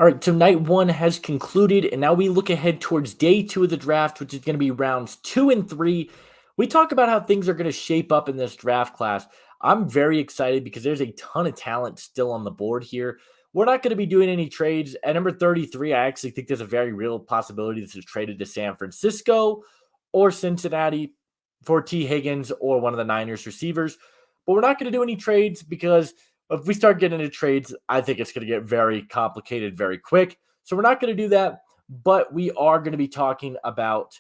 All right, so night one has concluded, and now we look ahead towards day two of the draft, which is going to be rounds 2 and 3. We talk about how things are going to shape up in this draft class. I'm very excited because there's a ton of talent still on the board here. We're not going to be doing any trades. At number 33, I actually think there's a very real possibility this is traded to San Francisco or Cincinnati for T. Higgins or one of the Niners receivers. But we're not going to do any trades because if we start getting into trades, I think it's going to get very complicated very quick. So we're not going to do that, but we are going to be talking about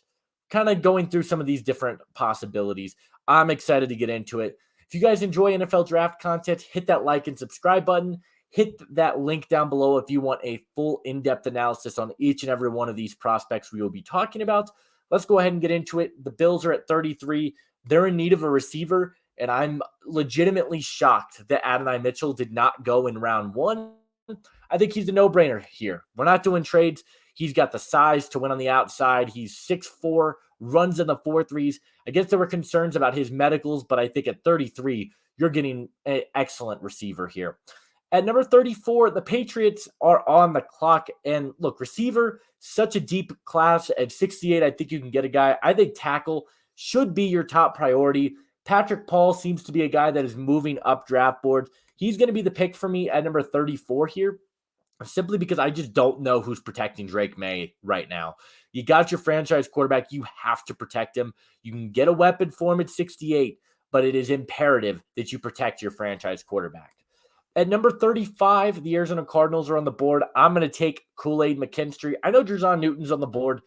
kind of going through some of these different possibilities. I'm excited to get into it. If you guys enjoy NFL draft content, hit that like and subscribe button. Hit that link down below if you want a full in-depth analysis on each and every one of these prospects we will be talking about. Let's go ahead and get into it. The Bills are at 33. They're in need of a receiver. And I'm legitimately shocked that Adonai Mitchell did not go in round one. I think he's a no-brainer here. We're not doing trades. He's got the size to win on the outside. He's 6'4", runs in the 4.3s. I guess there were concerns about his medicals, but I think at 33, you're getting an excellent receiver here. At number 34, the Patriots are on the clock. And look, receiver, such a deep class. At 68, I think you can get a guy. I think tackle should be your top priority. Patrick Paul seems to be a guy that is moving up draft boards. He's going to be the pick for me at number 34 here, simply because I just don't know who's protecting Drake May right now. You got your franchise quarterback. You have to protect him. You can get a weapon for him at 68, but it is imperative that you protect your franchise quarterback. At number 35, the Arizona Cardinals are on the board. I'm going to take Kool-Aid McKinstry. I know Drizon Newton's on the board.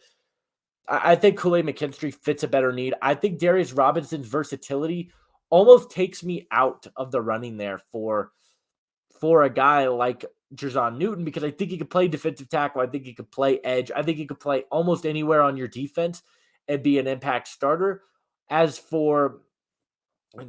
I think Kool-Aid McKinstry fits a better need. I think Darius Robinson's versatility almost takes me out of the running there for a guy like Drizon Newton, because I think he could play defensive tackle. I think he could play edge. I think he could play almost anywhere on your defense and be an impact starter. As for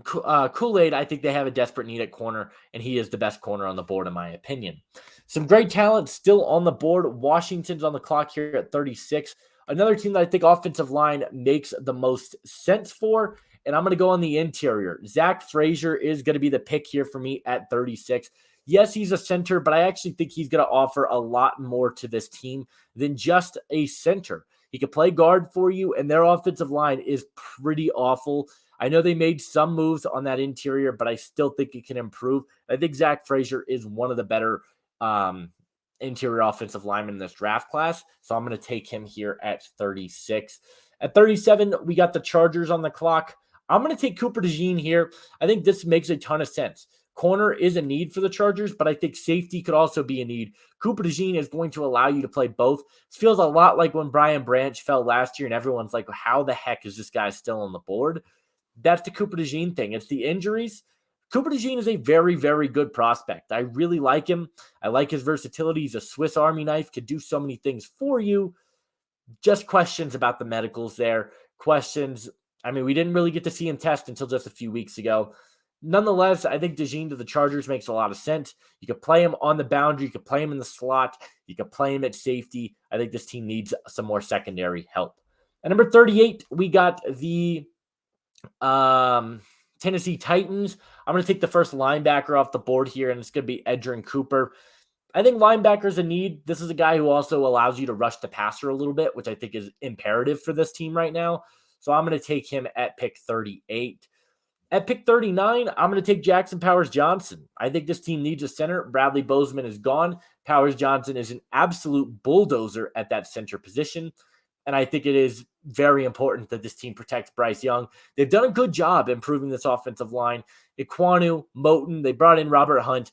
Kool-Aid, I think they have a desperate need at corner, and he is the best corner on the board, in my opinion. Some great talent still on the board. Washington's on the clock here at 36. Another team that I think offensive line makes the most sense for, and I'm going to go on the interior. Zach Frazier is going to be the pick here for me at 36. Yes, he's a center, but I actually think he's going to offer a lot more to this team than just a center. He could play guard for you, and their offensive line is pretty awful. I know they made some moves on that interior, but I still think it can improve. I think Zach Frazier is one of the better interior offensive lineman in this draft class. So I'm going to take him here at 36. At 37, we got the Chargers on the clock. I'm going to take Cooper DeJean here. I think this makes a ton of sense. Corner is a need for the Chargers, but I think safety could also be a need. Cooper DeJean is going to allow you to play both. It feels a lot like when Brian Branch fell last year and everyone's like, how the heck is this guy still on the board? That's the Cooper DeJean thing. It's the injuries. Cooper DeJean is a very, very good prospect. I really like him. I like his versatility. He's a Swiss Army knife, could do so many things for you. Just questions about the medicals there. Questions. I mean, we didn't really get to see him test until just a few weeks ago. Nonetheless, I think DeJean to the Chargers makes a lot of sense. You could play him on the boundary. You could play him in the slot. You could play him at safety. I think this team needs some more secondary help. At number 38, we got the Tennessee Titans. I'm going to take the first linebacker off the board here, and it's going to be Edgerrin Cooper. I think linebacker's a need. This is a guy who also allows you to rush the passer a little bit, which I think is imperative for this team right now. So I'm going to take him at pick 38. At pick 39, I'm going to take Jackson Powers-Johnson. I think this team needs a center. Bradley Bozeman is gone. Powers-Johnson is an absolute bulldozer at that center position. And I think it is very important that this team protects Bryce Young. They've done a good job improving this offensive line. Iquanu, Moton, they brought in Robert Hunt.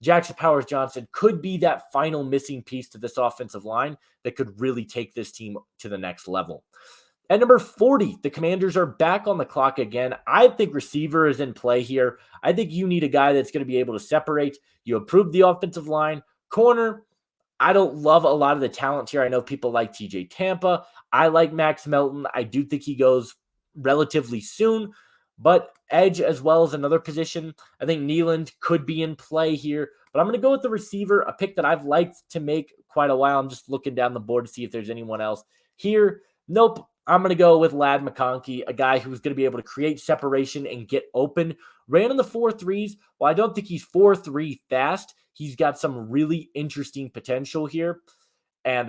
Jackson Powers-Johnson could be that final missing piece to this offensive line that could really take this team to the next level. At number 40, the Commanders are back on the clock again. I think receiver is in play here. I think you need a guy that's going to be able to separate. You improve the offensive line. Corner, I don't love a lot of the talent here. I know people like TJ Tampa. I like Max Melton. I do think he goes relatively soon, but edge as well as another position. I think Nealand could be in play here, but I'm going to go with the receiver, a pick that I've liked to make quite a while. I'm just looking down the board to see if there's anyone else here. Nope. I'm going to go with Ladd McConkey, a guy who's going to be able to create separation and get open. Ran in the 4.3s. While I don't think he's 4.3 fast, He's got some really interesting potential here. And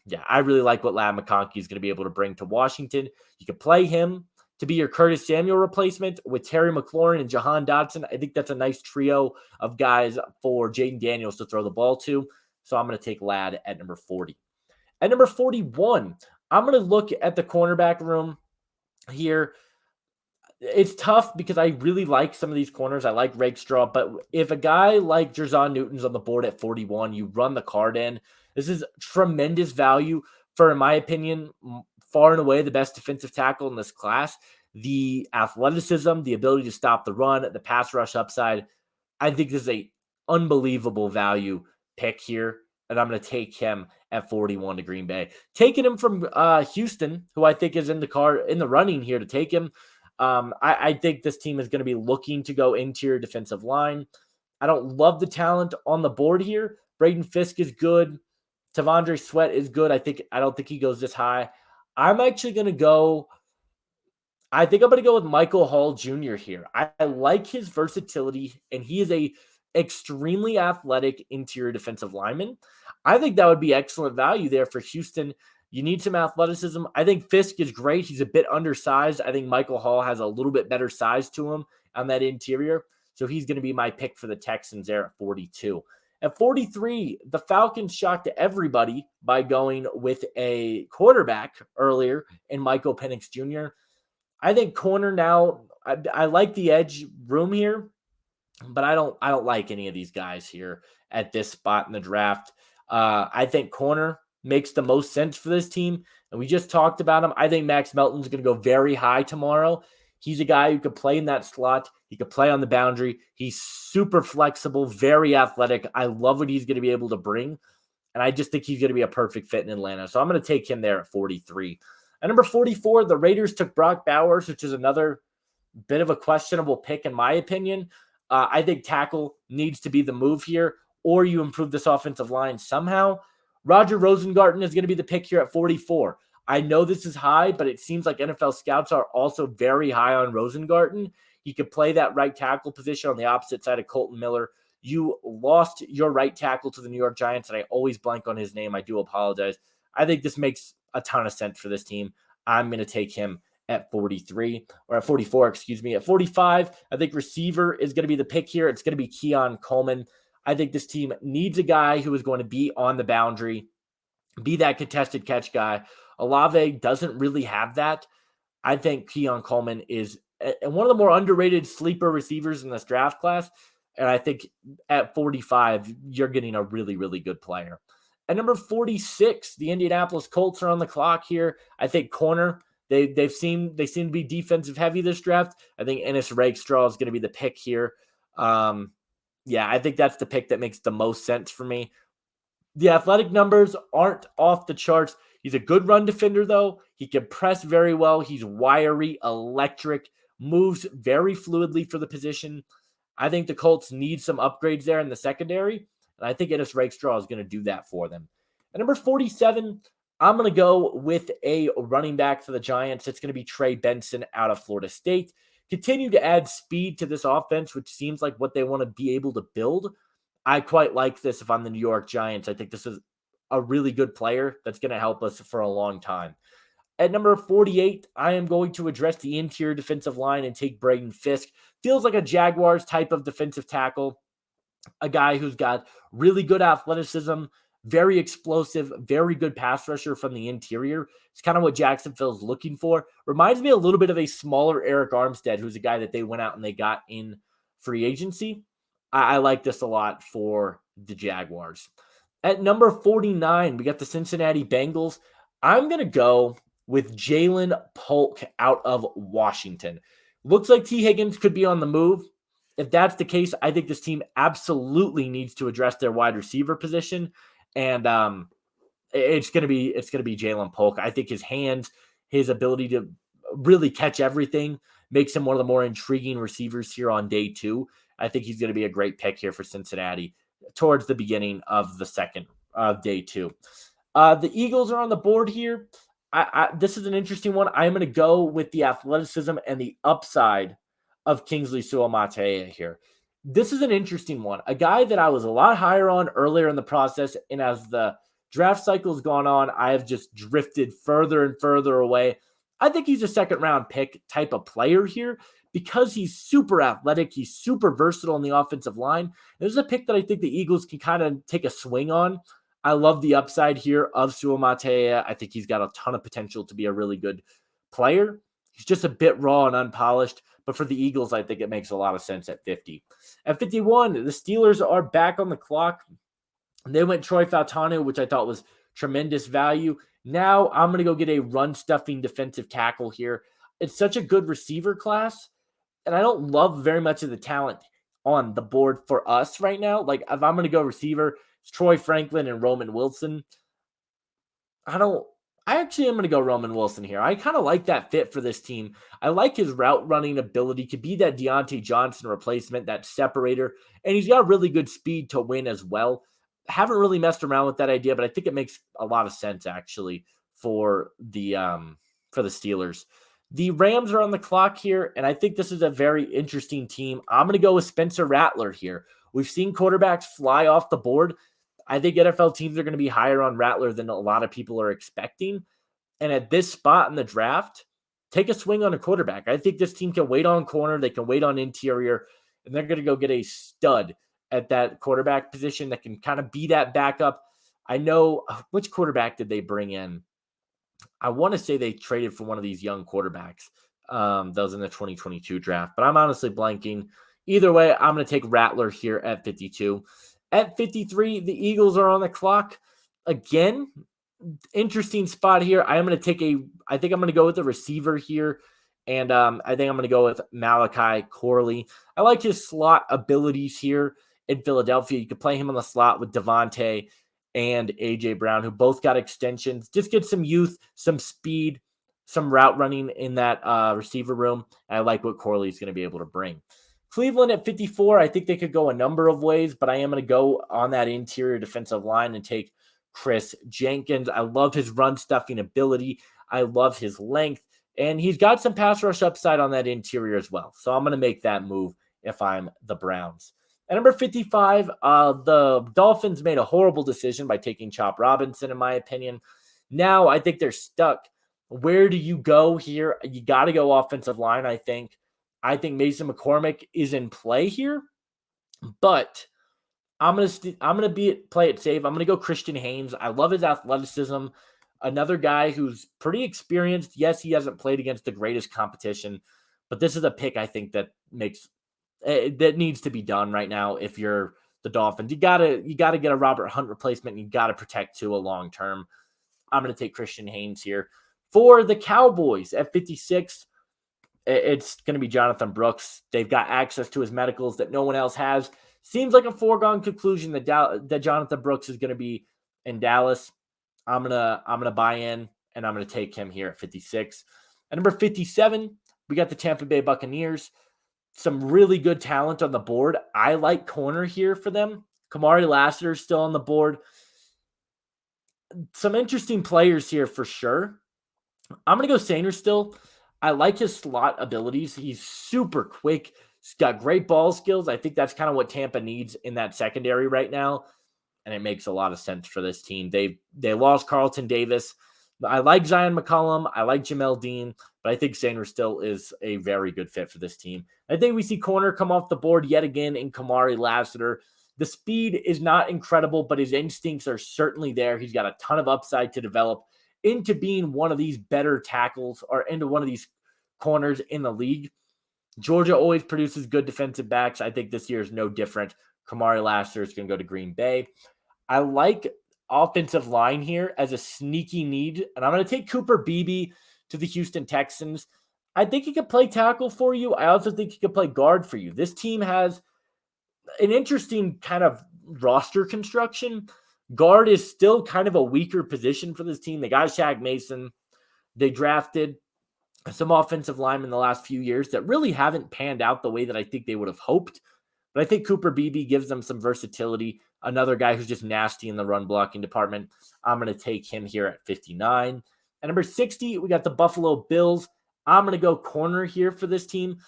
yeah, I really like what Lad McConkey is going to be able to bring to Washington. You could play him to be your Curtis Samuel replacement with Terry McLaurin and Jahan Dotson. I think that's a nice trio of guys for Jaden Daniels to throw the ball to. So I'm going to take Lad at number 40. At number 41, I'm going to look at the cornerback room here. It's tough because I really like some of these corners. I like Rakestraw, but if a guy like Jerzon Newton's on the board at 41, you run the card in. This is tremendous value for, in my opinion, far and away the best defensive tackle in this class. The athleticism, the ability to stop the run, the pass rush upside. I think this is a unbelievable value pick here, and I'm going to take him at 41 to Green Bay. Taking him from Houston, who I think is in the running here to take him. I think this team is going to be looking to go interior defensive line. I don't love the talent on the board here. Braden Fisk is good. Tavondre Sweat is good. I don't think he goes this high. I'm actually going to go. I think I'm going to go with Michael Hall Jr. here. I like his versatility, and he is a extremely athletic interior defensive lineman. I think that would be excellent value there for Houston. You need some athleticism. I think Fisk is great. He's a bit undersized. I think Michael Hall has a little bit better size to him on that interior. So he's going to be my pick for the Texans there at 42. At 43, the Falcons shocked everybody by going with a quarterback earlier in Michael Penix Jr. I think corner now, I like the edge room here, but I don't like any of these guys here at this spot in the draft. I think corner makes the most sense for this team, and we just talked about him. I think Max Melton's going to go very high tomorrow. He's a guy who could play in that slot. He could play on the boundary. He's super flexible, very athletic. I love what he's going to be able to bring, and I just think he's going to be a perfect fit in Atlanta. So I'm going to take him there at 43. At number 44, the Raiders took Brock Bowers, which is another bit of a questionable pick in my opinion. I think tackle needs to be the move here, or you improve this offensive line somehow. Roger Rosengarten is going to be the pick here at 44. I know this is high, but it seems like NFL scouts are also very high on Rosengarten. He could play that right tackle position on the opposite side of Colton Miller. You lost your right tackle to the New York Giants, and I always blank on his name. I do apologize. I think this makes a ton of sense for this team. I'm going to take him at 43 or at 44, excuse me. At 45, I think receiver is going to be the pick here. It's going to be Keon Coleman. I think this team needs a guy who is going to be on the boundary, be that contested catch guy. Olave doesn't really have that. I think Keon Coleman is one of the more underrated sleeper receivers in this draft class. And I think at 45, you're getting a really, really good player. At number 46, the Indianapolis Colts are on the clock here. I think corner. They seem to be defensive heavy this draft. I think Ennis Rakestraw is going to be the pick here. Yeah, I think that's the pick that makes the most sense for me. The athletic numbers aren't off the charts. He's a good run defender, though. He can press very well. He's wiry, electric, moves very fluidly for the position. I think the Colts need some upgrades there in the secondary, and I think Ennis Rakestraw is going to do that for them. At number 47, I'm going to go with a running back for the Giants. It's going to be Trey Benson out of Florida State. Continue to add speed to this offense, which seems like what they want to be able to build. I quite like this if I'm the New York Giants. I think this is a really good player that's going to help us for a long time. At number 48, I am going to address the interior defensive line and take Braden Fisk. Feels like a Jaguars type of defensive tackle, a guy who's got really good athleticism, very explosive, very good pass rusher from the interior. It's kind of what Jacksonville's looking for. Reminds me a little bit of a smaller Eric Armstead, who's a guy that they went out and they got in free agency. I like this a lot for the Jaguars. At number 49, we got the Cincinnati Bengals. I'm going to go with Jalen Polk out of Washington. Looks like T. Higgins could be on the move. If that's the case, I think this team absolutely needs to address their wide receiver position. And it's going to be Jalen Polk. I think his hands, his ability to really catch everything makes him one of the more intriguing receivers here on day two. I think he's going to be a great pick here for Cincinnati towards the beginning of the second day two. The Eagles are on the board here. This is an interesting one. I'm going to go with the athleticism and the upside of Kingsley Suamataia here. This is an interesting one. A guy that I was a lot higher on earlier in the process, and as the draft cycle's gone on, I have just drifted further and further away. I think he's a second round pick type of player here because he's super athletic. He's super versatile on the offensive line. This is a pick that I think the Eagles can kind of take a swing on. I love the upside here of Suamatea. I think he's got a ton of potential to be a really good player. He's just a bit raw and unpolished, but for the Eagles, I think it makes a lot of sense at 50. At 51, the Steelers are back on the clock. They went Troy Fautanu, which I thought was tremendous value. Now I'm going to go get a run-stuffing defensive tackle here. It's such a good receiver class, and I don't love very much of the talent on the board for us right now. Like, if I'm going to go receiver, it's Troy Franklin and Roman Wilson. I actually am going to go Roman Wilson here. I kind of like that fit for this team. I like his route running ability, could be that Deontay Johnson replacement, that separator, and he's got really good speed to win as well. Haven't really messed around with that idea, but I think it makes a lot of sense actually for the Steelers. The Rams are on the clock here, and I think this is a very interesting team. I'm going to go with Spencer Rattler here. We've seen quarterbacks fly off the board. I think NFL teams are going to be higher on Rattler than a lot of people are expecting. And at this spot in the draft, take a swing on a quarterback. I think this team can wait on corner. They can wait on interior, and they're going to go get a stud at that quarterback position that can kind of be that backup. I know which quarterback did they bring in? I want to say they traded for one of these young quarterbacks that was in the 2022 draft, but I'm honestly blanking. Either way, I'm going to take Rattler here at 52. At 53, the Eagles are on the clock. Again, interesting spot here. I think I'm going to go with the receiver here. And I think I'm going to go with Malachi Corley. I like his slot abilities here in Philadelphia. You could play him on the slot with Devontae and A.J. Brown, who both got extensions. Just get some youth, some speed, some route running in that receiver room. And I like what Corley is going to be able to bring. Cleveland at 54, I think they could go a number of ways, but I am going to go on that interior defensive line and take Chris Jenkins. I love his run stuffing ability. I love his length, and he's got some pass rush upside on that interior as well. So I'm going to make that move if I'm the Browns. At number 55, the Dolphins made a horrible decision by taking Chop Robinson, in my opinion. Now I think they're stuck. Where do you go here? You got to go offensive line, I think. I think Mason McCormick is in play here, but I'm gonna play it safe. I'm gonna go Christian Haynes. I love his athleticism. Another guy who's pretty experienced. Yes, he hasn't played against the greatest competition, but this is a pick I think that needs to be done right now. If you're the Dolphins, you gotta get a Robert Hunt replacement. And you gotta protect Tua long term. I'm gonna take Christian Haynes here for the Cowboys at 56. It's going to be Jonathan Brooks. They've got access to his medicals that no one else has. Seems like a foregone conclusion that Jonathan Brooks is going to be in Dallas. I'm gonna buy in, and I'm gonna take him here at 56. At number 57, we got the Tampa Bay Buccaneers. Some really good talent on the board. I like corner here for them. Kamari Lassiter is still on the board. Some interesting players here for sure. I'm gonna go Sanders still. I like his slot abilities. He's super quick. He's got great ball skills. I think that's kind of what Tampa needs in that secondary right now, and it makes a lot of sense for this team. They lost Carlton Davis. I like Zion McCollum. I like Jamel Dean, but I think Sanders still is a very good fit for this team. I think we see corner come off the board yet again in Kamari Lassiter. The speed is not incredible, but his instincts are certainly there. He's got a ton of upside to develop into being one of these better tackles or into one of these corners in the league. Georgia always produces good defensive backs. I think this year is no different. Kamari Lassiter is going to go to Green Bay. I like offensive line here as a sneaky need, and I'm going to take Cooper Beebe to the Houston Texans. I think he could play tackle for you. I also think he could play guard for you. This team has an interesting kind of roster construction. Guard is still kind of a weaker position for this team. They got Shaq Mason. They drafted some offensive linemen in the last few years that really haven't panned out the way that I think they would have hoped. But I think Cooper Beebe gives them some versatility. Another guy who's just nasty in the run blocking department. I'm going to take him here at 59. At number 60, we got the Buffalo Bills. I'm going to go corner here for this team.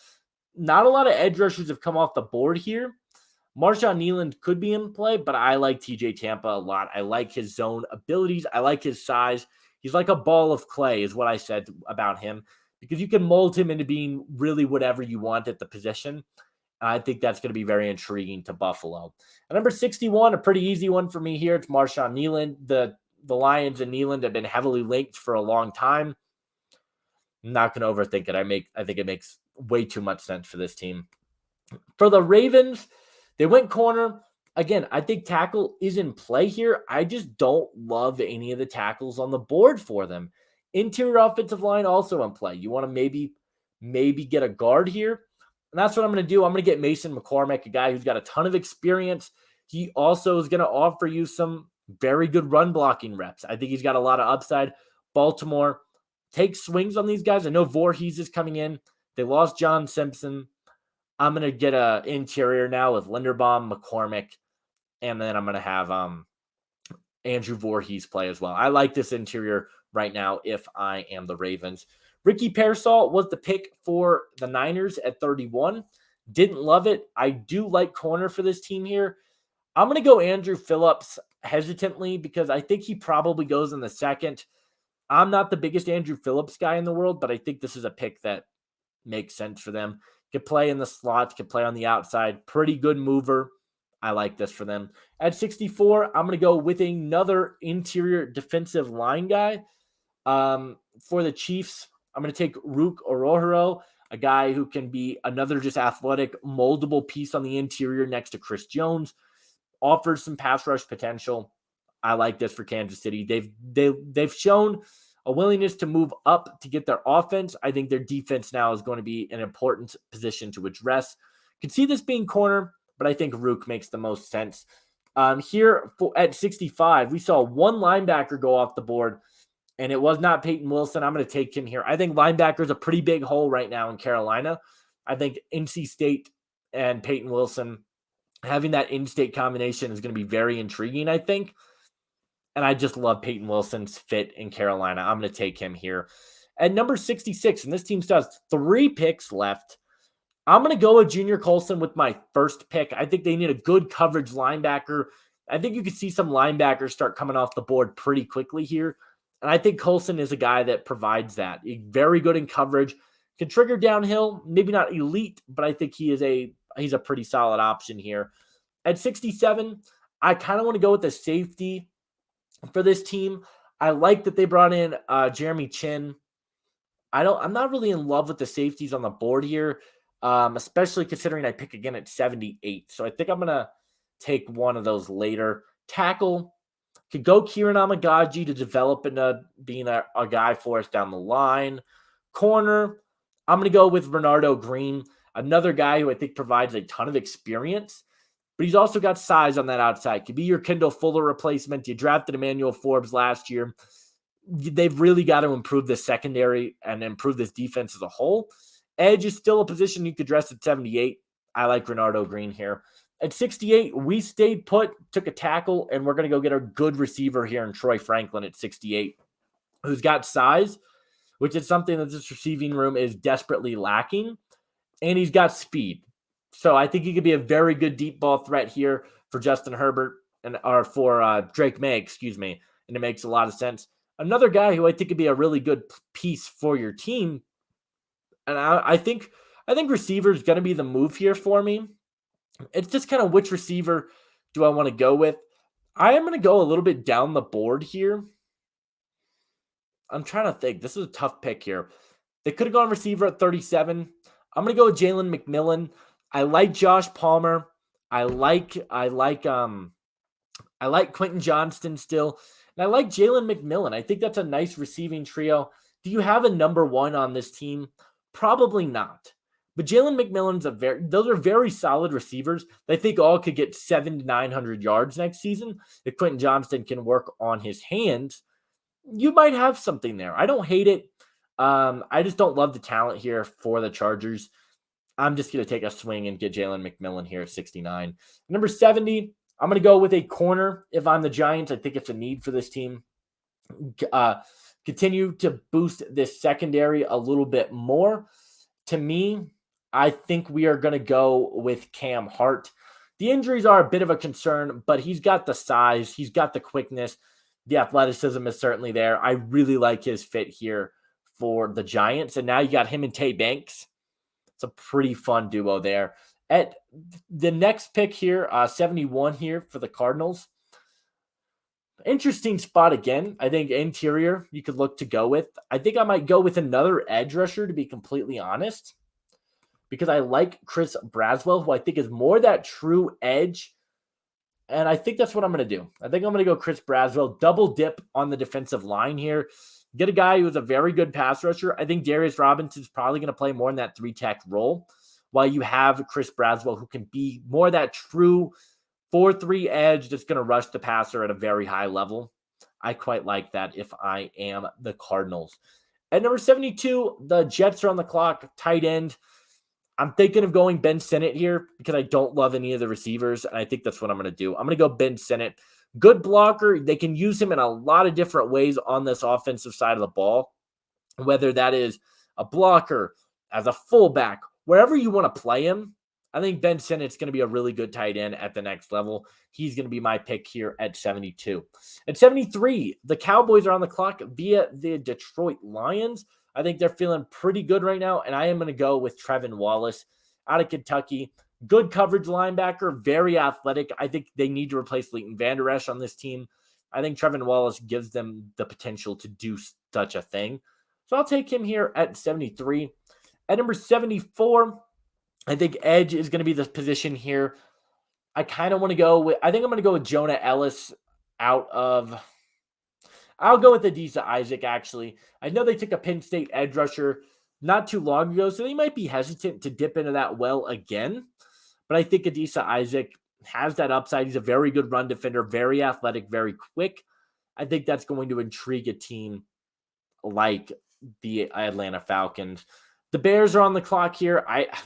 Not a lot of edge rushers have come off the board here. Marshawn Kneeland could be in play, but I like TJ Tampa a lot. I like his zone abilities. I like his size. He's like a ball of clay, is what I said about him, because you can mold him into being really whatever you want at the position. I think that's going to be very intriguing to Buffalo. At number 61, a pretty easy one for me here. It's Marshawn Kneeland. The Lions and Kneeland have been heavily linked for a long time. I'm not going to overthink it. I think it makes way too much sense for this team. For the Ravens, they went corner. Again, I think tackle is in play here. I just don't love any of the tackles on the board for them. Interior offensive line also in play. You want to maybe get a guard here. And that's what I'm going to do. I'm going to get Mason McCormick, a guy who's got a ton of experience. He also is going to offer you some very good run blocking reps. I think he's got a lot of upside. Baltimore takes swings on these guys. I know Voorhees is coming in. They lost John Simpson. I'm going to get a interior now with Linderbaum, McCormick, and then I'm going to have Andrew Voorhees play as well. I like this interior right now if I am the Ravens. Ricky Pearsall was the pick for the Niners at 31. Didn't love it. I do like corner for this team here. I'm going to go Andrew Phillips hesitantly because I think he probably goes in the second. I'm not the biggest Andrew Phillips guy in the world, but I think this is a pick that makes sense for them. Could play in the slots, could play on the outside. Pretty good mover. I like this for them. At 64, I'm going to go with another interior defensive line guy. For the Chiefs, I'm going to take Rook Orohiro, a guy who can be another just athletic, moldable piece on the interior next to Chris Jones. Offers some pass rush potential. I like this for Kansas City. They've shown a willingness to move up to get their offense. I think their defense now is going to be an important position to address. Could see this being corner, but I think Rook makes the most sense. Here at 65, we saw one linebacker go off the board, and it was not Peyton Wilson. I'm going to take him here. I think linebacker is a pretty big hole right now in Carolina. I think NC State and Peyton Wilson, having that in-state combination is going to be very intriguing, I think. And I just love Peyton Wilson's fit in Carolina. I'm going to take him here. At number 66, and this team still has 3 picks left, I'm going to go with Junior Colson with my first pick. I think they need a good coverage linebacker. I think you could see some linebackers start coming off the board pretty quickly here. And I think Colson is a guy that provides that. He's very good in coverage. Can trigger downhill, maybe not elite, but I think he's a pretty solid option here. At 67, I kind of want to go with the safety for this team. I like that they brought in Jeremy Chin. I'm not really in love with the safeties on the board here, especially considering I pick again at 78. So I think I'm going to take one of those later. Tackle, could go Kieran Amagaji to develop into being a guy for us down the line. Corner, I'm going to go with Renardo Green, another guy who I think provides a ton of experience, but he's also got size on that outside. Could be your Kendall Fuller replacement. You drafted Emmanuel Forbes last year. They've really got to improve this secondary and improve this defense as a whole. Edge is still a position you could dress at 78. I like Renardo Green here. At 68, we stayed put, took a tackle, and we're going to go get a good receiver here in Troy Franklin at 68, who's got size, which is something that this receiving room is desperately lacking, and he's got speed. So I think he could be a very good deep ball threat here for Justin Herbert or for Drake May, and it makes a lot of sense. Another guy who I think could be a really good piece for your team, and I think receiver is going to be the move here for me. It's just kind of which receiver do I want to go with. I am going to go a little bit down the board here. I'm trying to think. This is a tough pick here. They could have gone receiver at 37. I'm going to go with Jalen McMillan. I like Josh Palmer. I like Quentin Johnston still. And I like Jalen McMillan. I think that's a nice receiving trio. Do you have a number one on this team? Probably not. But Jalen McMillan's those are very solid receivers. I think all could get 700 to 900 yards next season. If Quentin Johnston can work on his hands, you might have something there. I don't hate it. I just don't love the talent here for the Chargers. I'm just going to take a swing and get Jalen McMillan here at 69. Number 70, I'm going to go with a corner. If I'm the Giants, I think it's a need for this team. Continue to boost this secondary a little bit more. To me, I think we are going to go with Cam Hart. The injuries are a bit of a concern, but he's got the size, he's got the quickness, the athleticism is certainly there. I really like his fit here for the Giants. And now you got him and Tay Banks. It's a pretty fun duo there. At the next pick here, 71 here for the Cardinals. Interesting spot again. I think interior you could look to go with. I think I might go with another edge rusher, to be completely honest, because I like Chris Braswell, who I think is more that true edge. And I think that's what I'm going to do. I think I'm going to go Chris Braswell, double dip on the defensive line here. Get a guy who's a very good pass rusher. I think Darius Robinson's probably going to play more in that 3-tech role, while you have Chris Braswell, who can be more that true 4-3 edge that's going to rush the passer at a very high level. I quite like that if I am the Cardinals. At number 72, the Jets are on the clock, tight end. I'm thinking of going Ben Sinnott here because I don't love any of the receivers, and I think that's what I'm going to do. I'm going to go Ben Sinnott. Good blocker. They can use him in a lot of different ways on this offensive side of the ball, whether that is a blocker, as a fullback, wherever you want to play him. I think Ben Sinnott's going to be a really good tight end at the next level. He's going to be my pick here at 72. At 73, the Cowboys are on the clock via the Detroit Lions. I think they're feeling pretty good right now, and I am going to go with Trevin Wallace out of Kentucky. Good coverage linebacker, very athletic. I think they need to replace Leighton Vander Esch on this team. I think Trevin Wallace gives them the potential to do such a thing. So I'll take him here at 73. At number 74, I think edge is going to be the position here. I kind of want to go with, I think I'm going to go with Jonah Ellis out of, I'll go with Adisa Isaac, actually. I know they took a Penn State edge rusher not too long ago, so they might be hesitant to dip into that well again. But I think Adisa Isaac has that upside. He's a very good run defender, very athletic, very quick. I think that's going to intrigue a team like the Atlanta Falcons. The Bears are on the clock here.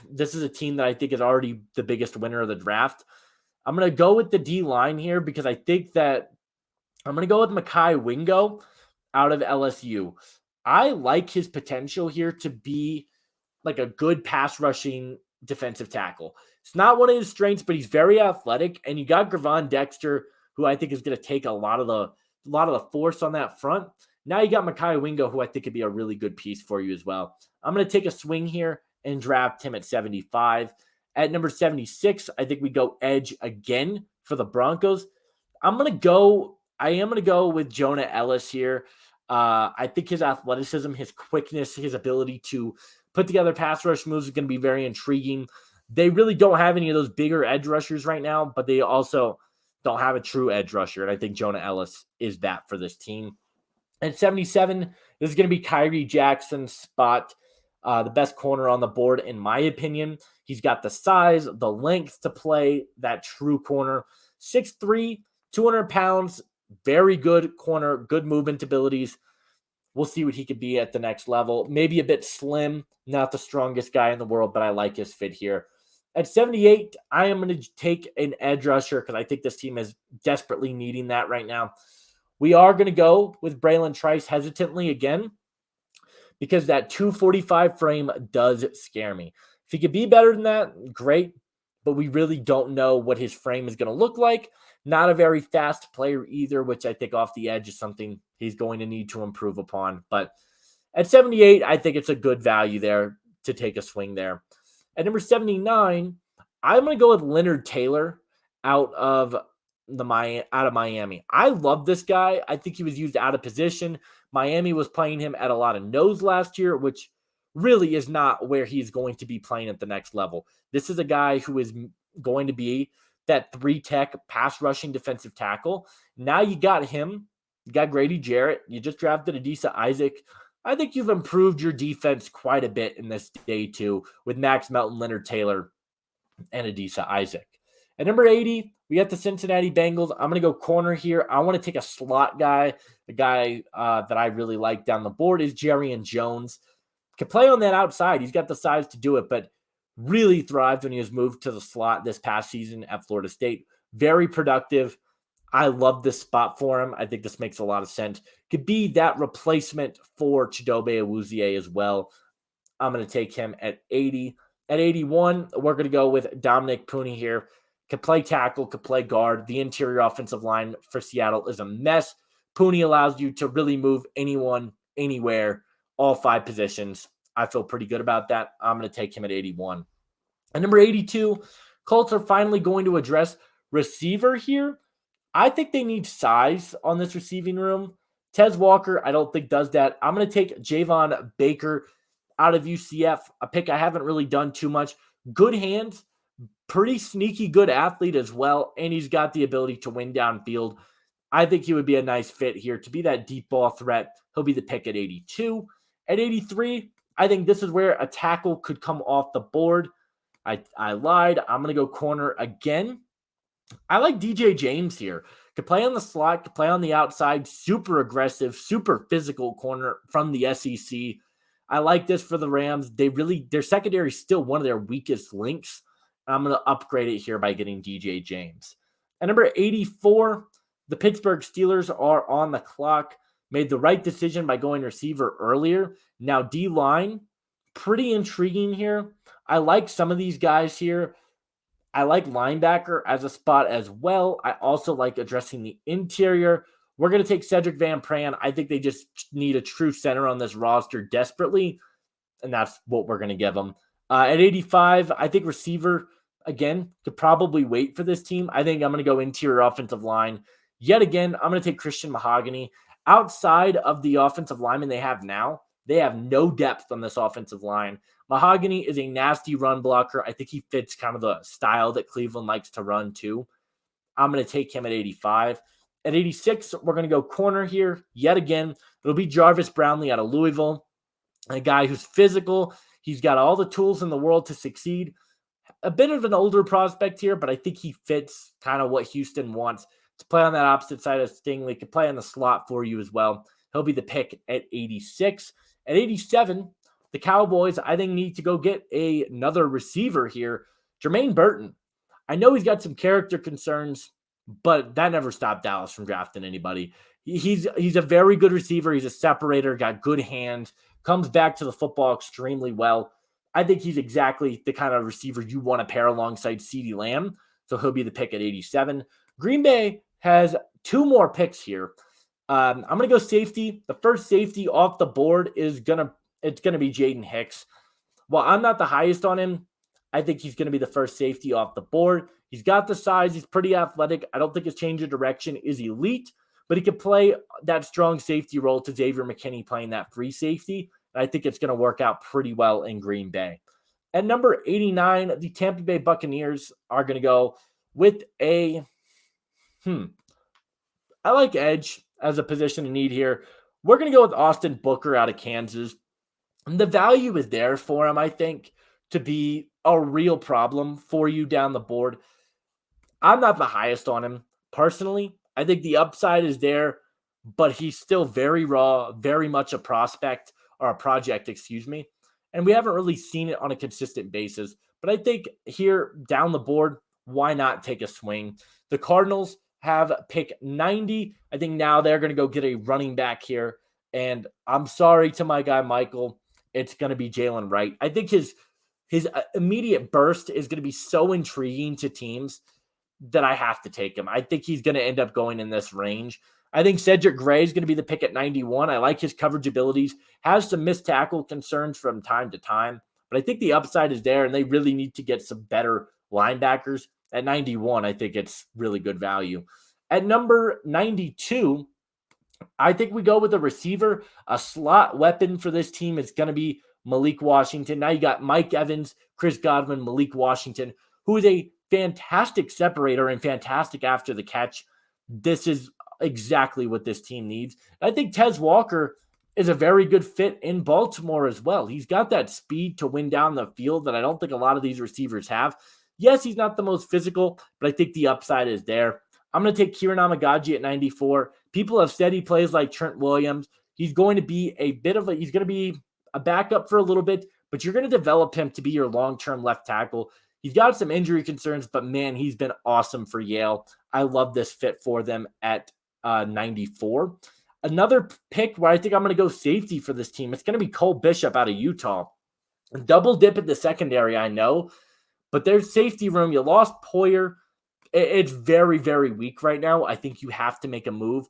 This is a team that I think is already the biggest winner of the draft. I'm going to go with the D-line here because I think that I'm going to go with Mekhi Wingo out of LSU. I like his potential here to be like a good pass rushing defensive tackle. It's not one of his strengths, but he's very athletic. And you got Gravon Dexter, who I think is going to take a lot of the force on that front. Now you got Mekhi Wingo, who I think could be a really good piece for you as well. I'm going to take a swing here and draft him at 75. At number 76, I think we go edge again for the Broncos. I am going to go with Jonah Ellis here. I think his athleticism, his quickness, his ability to put together pass rush moves is going to be very intriguing. They really don't have any of those bigger edge rushers right now, but they also don't have a true edge rusher. And I think Jonah Ellis is that for this team. At 77, this is going to be Kyrie Jackson's spot, the best corner on the board, in my opinion. He's got the size, the length to play that true corner. 6'3", 200 pounds, very good corner, good movement abilities. We'll see what he could be at the next level. Maybe a bit slim, not the strongest guy in the world, but I like his fit here. At 78, I am going to take an edge rusher because I think this team is desperately needing that right now. We are going to go with Braylon Trice hesitantly again because that 245 frame does scare me. If he could be better than that, great, but we really don't know what his frame is going to look like. Not a very fast player either, which I think off the edge is something he's going to need to improve upon. But at 78, I think it's a good value there to take a swing there. At number 79, I'm going to go with Leonard Taylor out of Miami. I love this guy. I think he was used out of position. Miami was playing him at a lot of nose last year, which really is not where he's going to be playing at the next level. This is a guy who is going to be that 3-tech pass rushing defensive tackle. Now you got him. You got Grady Jarrett. You just drafted Adisa Isaac. I think you've improved your defense quite a bit in this day two with Max Melton, Leonard Taylor, and Adisa Isaac. At number 80, we got the Cincinnati Bengals. I'm going to go corner here. I want to take a slot guy. The guy that I really like down the board is Jerrion Jones. Can play on that outside. He's got the size to do it, but really thrived when he was moved to the slot this past season at Florida State. Very productive. I love this spot for him. I think this makes a lot of sense. Could be that replacement for Chidobe Awuzie as well. I'm going to take him at 80. At 81, we're going to go with Dominic Pooney here. Could play tackle, could play guard. The interior offensive line for Seattle is a mess. Pooney allows you to really move anyone, anywhere, all 5 positions. I feel pretty good about that. I'm going to take him at 81. At number 82, Colts are finally going to address receiver here. I think they need size on this receiving room. Tez Walker, I don't think does that. I'm going to take Javon Baker out of UCF, a pick I haven't really done too much. Good hands, pretty sneaky good athlete as well, and he's got the ability to win downfield. I think he would be a nice fit here to be that deep ball threat. He'll be the pick at 82. At 83, I think this is where a tackle could come off the board. I lied. I'm going to go corner again. I like DJ James here. Could play on the slot, could play on the outside, super aggressive, super physical corner from the SEC. I like this for the Rams. Their secondary is still one of their weakest links. I'm going to upgrade it here by getting DJ James. At number 84, the Pittsburgh Steelers are on the clock. Made the right decision by going receiver earlier. Now D-line, pretty intriguing here. I like some of these guys here. I like linebacker as a spot as well. I also like addressing the interior. We're going to take Cedric Van Pran. I think they just need a true center on this roster desperately, and that's what we're going to give them. At 85, I think receiver, again, could probably wait for this team. I think I'm going to go interior offensive line. Yet again, I'm going to take Christian Mahogany. Outside of the offensive lineman they have now, they have no depth on this offensive line. Mahogany is a nasty run blocker. I think he fits kind of the style that Cleveland likes to run too. I'm going to take him at 85. At 86, we're going to go corner here. Yet again, it'll be Jarvis Brownlee out of Louisville, a guy who's physical. He's got all the tools in the world to succeed. A bit of an older prospect here, but I think he fits kind of what Houston wants to play on that opposite side of Stingley. Could play on the slot for you as well. He'll be the pick at 86. At 87, the Cowboys, I think, need to go get another receiver here. Jermaine Burton. I know he's got some character concerns, but that never stopped Dallas from drafting anybody. He's a very good receiver. He's a separator, got good hands, comes back to the football extremely well. I think he's exactly the kind of receiver you want to pair alongside CeeDee Lamb, so he'll be the pick at 87. Green Bay has 2 more picks here. I'm going to go safety. The first safety off the board is going to be Jaden Hicks. While I'm not the highest on him, I think he's going to be the first safety off the board. He's got the size. He's pretty athletic. I don't think his change of direction is elite, but he can play that strong safety role to Xavier McKinney playing that free safety. And I think it's going to work out pretty well in Green Bay. At number 89, the Tampa Bay Buccaneers are going to go with I like edge as a position of need here. We're going to go with Austin Booker out of Kansas. And the value is there for him, I think, to be a real problem for you down the board. I'm not the highest on him personally. I think the upside is there, but he's still very raw, very much a prospect or a project, and we haven't really seen it on a consistent basis. But I think here down the board, why not take a swing? The Cardinals have pick 90. I think now they're going to go get a running back here. And I'm sorry to my guy, Michael. It's going to be Jalen Wright. I think his immediate burst is going to be so intriguing to teams that I have to take him. I think he's going to end up going in this range. I think Cedric Gray is going to be the pick at 91. I like his coverage abilities, has some missed tackle concerns from time to time, but I think the upside is there, and they really need to get some better linebackers. At 91, I think it's really good value. At number 92, I think we go with a receiver. A slot weapon for this team is going to be Malik Washington. Now you got Mike Evans, Chris Godwin, Malik Washington, who is a fantastic separator and fantastic after the catch. This is exactly what this team needs. I think Tez Walker is a very good fit in Baltimore as well. He's got that speed to win down the field that I don't think a lot of these receivers have. Yes, he's not the most physical, but I think the upside is there. I'm going to take Kieran Amagaji at 94. People have said he plays like Trent Williams. He's going to be he's going to be a backup for a little bit, but you're going to develop him to be your long-term left tackle. He's got some injury concerns, but man, he's been awesome for Yale. I love this fit for them at 94. Another pick where I think I'm going to go safety for this team, it's going to be Cole Bishop out of Utah. Double dip at the secondary, I know, but there's safety room. You lost Poyer. it's very, very weak right now. I think you have to make a move.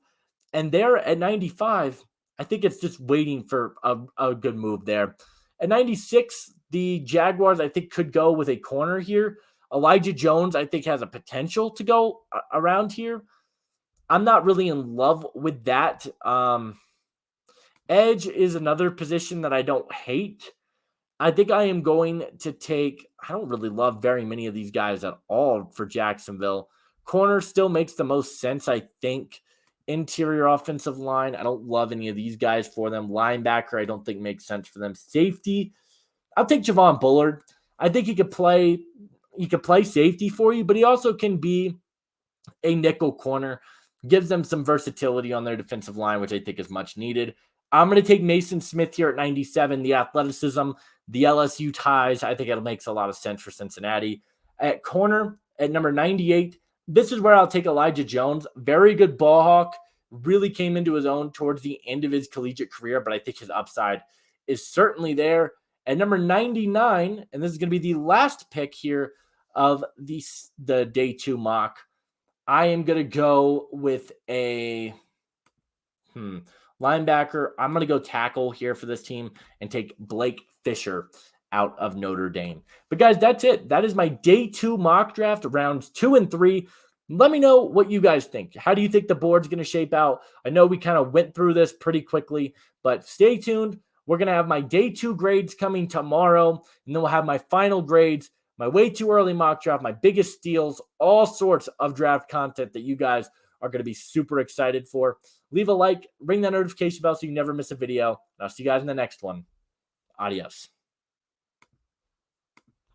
And there at 95, I think it's just waiting for a good move there. At 96, the Jaguars, I think, could go with a corner here. Elijah Jones, I think, has a potential to go around here. I'm not really in love with that. Edge is another position that I don't hate. I think I am going to take, I don't really love very many of these guys at all for Jacksonville. Corner still makes the most sense, I think. Interior offensive line, I don't love any of these guys for them. Linebacker, I don't think makes sense for them. Safety, I'll take Javon Bullard. I think he could play safety for you, but he also can be a nickel corner, gives them some versatility on their defensive line, which I think is much needed. I'm going to take Mason Smith here at 97. The athleticism, the LSU ties, I think it makes a lot of sense for Cincinnati. At corner, at number 98, this is where I'll take Elijah Jones. Very good ball hawk. Really came into his own towards the end of his collegiate career, but I think his upside is certainly there. At number 99, and this is going to be the last pick here of the day 2 mock, I am going to go with a linebacker. I'm going to go tackle here for this team and take Blake Fisher out of Notre Dame. But guys, that's it. That is my day 2 mock draft, rounds 2 and 3. Let me know what you guys think. How do you think the board's going to shape out? I know we kind of went through this pretty quickly, but stay tuned. We're going to have my day 2 grades coming tomorrow, and then we'll have my final grades, my way too early mock draft, my biggest steals, all sorts of draft content that you guys are going to be super excited for. Leave a like, ring that notification bell so you never miss a video. And I'll see you guys in the next one. Adios.